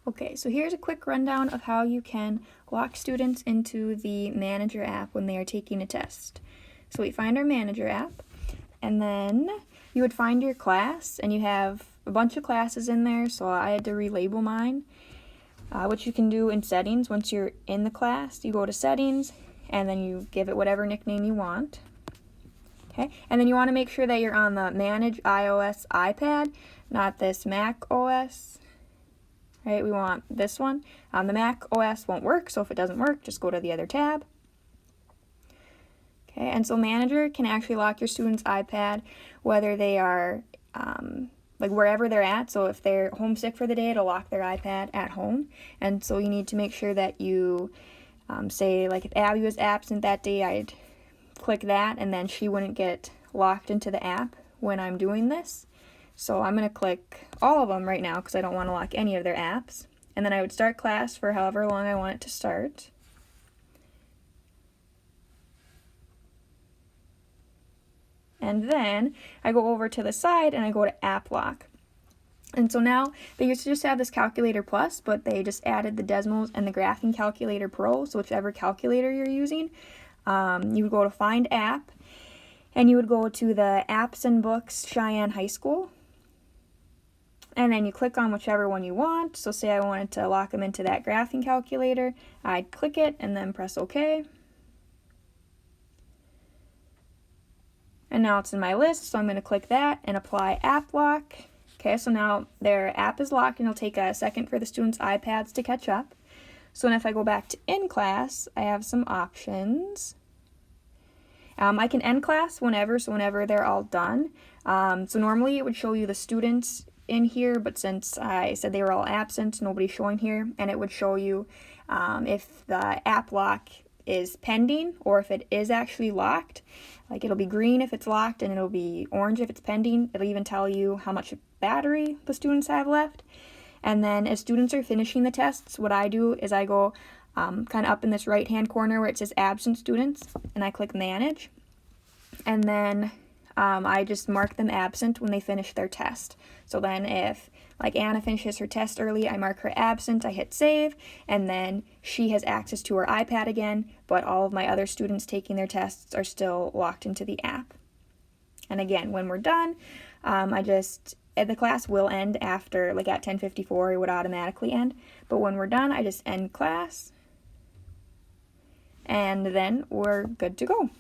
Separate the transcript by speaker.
Speaker 1: Okay, so here's a quick rundown of how you can lock students into the Manager app when they are taking a test. So we find our Manager app, and then you would find your class, and you have a bunch of classes in there, so I had to relabel mine. What you can do in settings, once you're in the class, you go to settings, and then you give it whatever nickname you want. Okay, and then you want to make sure that you're on the Manage iOS iPad, not this Mac OS. Right, we want this one. The Mac OS won't work, so if it doesn't work, just go to the other tab. Okay, and so Manager can actually lock your student's iPad, whether they are like wherever they're at. So if they're homesick for the day, it'll lock their iPad at home. And so you need to make sure that you say, like, if Abby was absent that day, I'd click that, and then she wouldn't get locked into the app when I'm doing this. So I'm going to click all of them right now because I don't want to lock any of their apps. And then I would start class for however long I want it to start. And then I go over to the side and I go to App Lock. And so now they used to just have this Calculator Plus, but they just added the Desmos and the Graphing Calculator Pro. So whichever calculator you're using, you would go to Find App, and you would go to the Apps and Books Cheyenne High School. And then you click on whichever one you want. So say I wanted to lock them into that graphing calculator, I'd click it and then press OK. And now it's in my list, so I'm going to click that and apply App Lock. Okay, so now their app is locked, and it'll take a second for the students' iPads to catch up. So then if I go back to in class, I have some options. I can end class whenever, so whenever they're all done. So normally it would show you the students in here, but since I said they were all absent, nobody's showing here, and it would show you if the app lock is pending or if it is actually locked. Like, it'll be green if it's locked and it'll be orange if it's pending. It'll even tell you how much battery the students have left. And then as students are finishing the tests, what I do is I go kind of up in this right hand corner where it says absent students, and I click manage, and then I just mark them absent when they finish their test. So then if, like, Anna finishes her test early, I mark her absent, I hit save, and then she has access to her iPad again, but all of my other students taking their tests are still locked into the app. And again, when we're done, the class will end after, like, at 10:54, it would automatically end. But when we're done, I just end class, and then we're good to go.